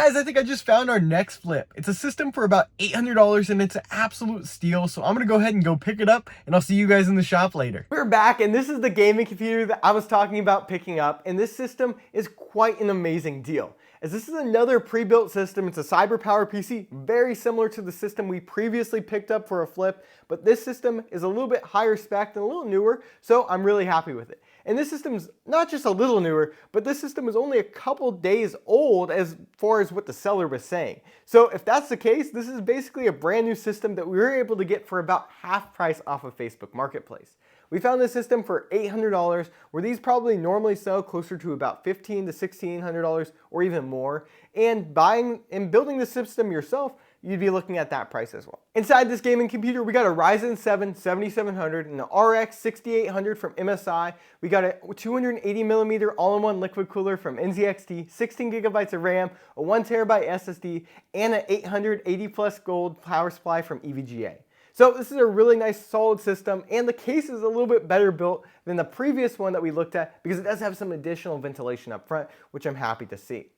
guys, I think I just found our next flip. It's a system for about $800 and it's an absolute steal. So I'm gonna go ahead and go pick it up and I'll see you guys in the shop later. We're back and this is the gaming computer that I was talking about picking up, and this system is quite an amazing deal. As this is another pre-built system, it's a CyberPower PC, very similar to the system we previously picked up for a flip, but this system is a little bit higher spec and a little newer, so I'm really happy with it. And this system's not just a little newer, but this system is only a couple days old as far as what the seller was saying. So if that's the case, this is basically a brand new system that we were able to get for about half price off of Facebook Marketplace. We found this system for $800, where these probably normally sell closer to about $1,500 to $1,600 or even more. And buying and building the system yourself, you'd be looking at that price as well. Inside this gaming computer, we got a Ryzen 7 7700 and an RX 6800 from MSI. We got a 280mm all-in-one liquid cooler from NZXT, 16GB of RAM, a 1TB SSD, and an 880 plus gold power supply from EVGA. So this is a really nice solid system, and the case is a little bit better built than the previous one that we looked at because it does have some additional ventilation up front, which I'm happy to see.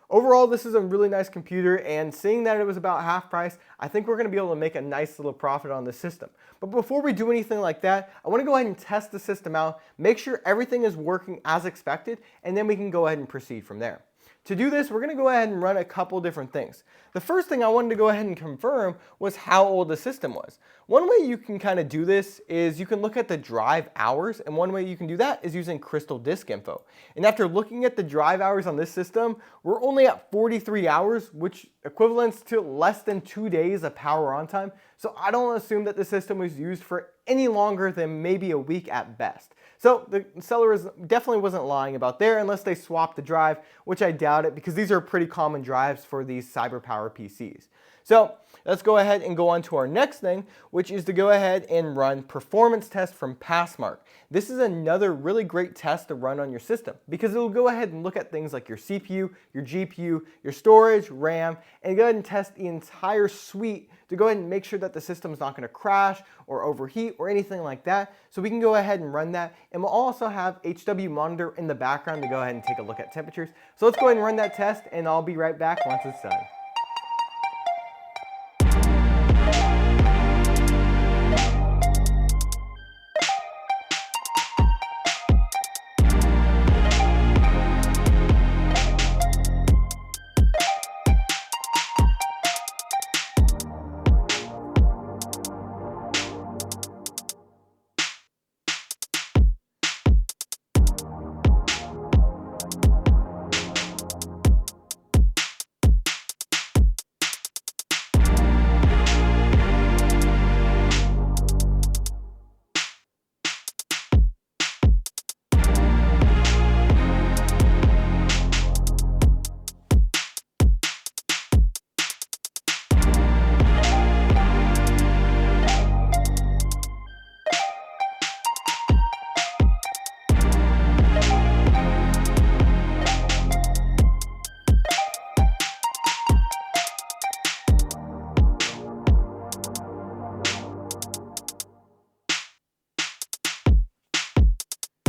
Overall, this is a really nice computer, and seeing that it was about half price, I think we're going to be able to make a nice little profit on this system. But before we do anything like that, I want to go ahead and test the system out, make sure everything is working as expected, and then we can go ahead and proceed from there. To do this, we're going to go ahead and run a couple different things. The first thing I wanted to go ahead and confirm was how old the system was. One way you can kind of do this is you can look at the drive hours, and one way you can do that is using Crystal Disk Info. And after looking at the drive hours on this system, we're only at 43 hours, which equivalents to less than 2 days of power on time. So I don't assume that the system was used for any longer than maybe a week at best. So the seller definitely wasn't lying about there unless they swapped the drive, which I doubt it because these are pretty common drives for these CyberPower PCs. So let's go ahead and go on to our next thing, which is to go ahead and run performance test from Passmark. This is another really great test to run on your system because it'll go ahead and look at things like your CPU, your GPU, your storage, RAM, and go ahead and test the entire suite to go ahead and make sure that the system's not going to crash or overheat or anything like that. So we can go ahead and run that, and we'll also have HW Monitor in the background to go ahead and take a look at temperatures. So let's go ahead and run that test, and I'll be right back once it's done.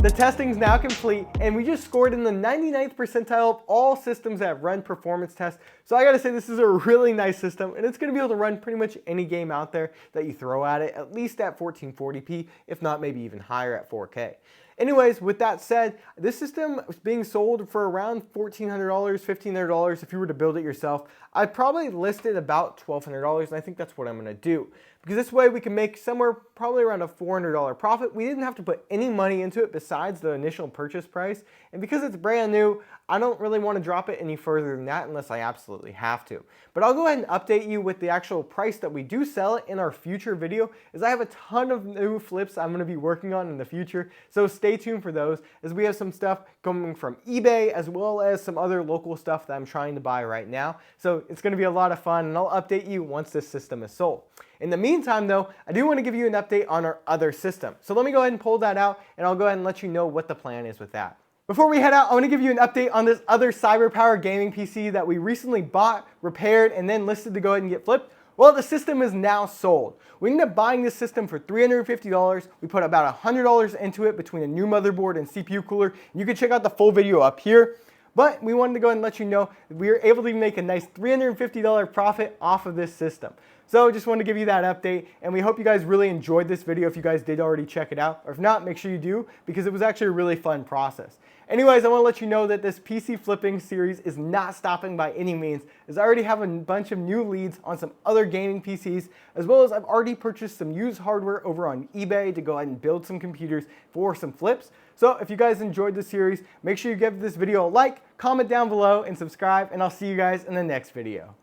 The testing is now complete, and we just scored in the 99th percentile of all systems that have run performance tests. So I gotta say, this is a really nice system, and it's gonna be able to run pretty much any game out there that you throw at it, at least at 1440p, if not maybe even higher at 4K. Anyways, with that said, this system is being sold for around $1,400, $1,500 if you were to build it yourself. I'd probably list it about $1,200, and I think that's what I'm gonna do. Because this way we can make somewhere probably around a $400 profit. We didn't have to put any money into it besides the initial purchase price. And because it's brand new, I don't really want to drop it any further than that unless I absolutely have to. But I'll go ahead and update you with the actual price that we do sell it in our future video, as I have a ton of new flips I'm going to be working on in the future. So stay tuned for those, as we have some stuff coming from eBay as well as some other local stuff that I'm trying to buy right now. So it's going to be a lot of fun, and I'll update you once this system is sold. In the meantime though, I do want to give you an update on our other system. So let me go ahead and pull that out, and I'll go ahead and let you know what the plan is with that. Before we head out, I want to give you an update on this other CyberPower gaming PC that we recently bought, repaired, and then listed to go ahead and get flipped. Well, the system is now sold. We ended up buying this system for $350. We put about $100 into it between a new motherboard and CPU cooler. You can check out the full video up here. But we wanted to go ahead and let you know that we were able to make a nice $350 profit off of this system. So just wanted to give you that update, and we hope you guys really enjoyed this video if you guys did already check it out. Or if not, make sure you do, because it was actually a really fun process. Anyways, I want to let you know that this PC flipping series is not stopping by any means, as I already have a bunch of new leads on some other gaming PCs, as well as I've already purchased some used hardware over on eBay to go ahead and build some computers for some flips. So if you guys enjoyed the series, make sure you give this video a like, comment down below, and subscribe, and I'll see you guys in the next video.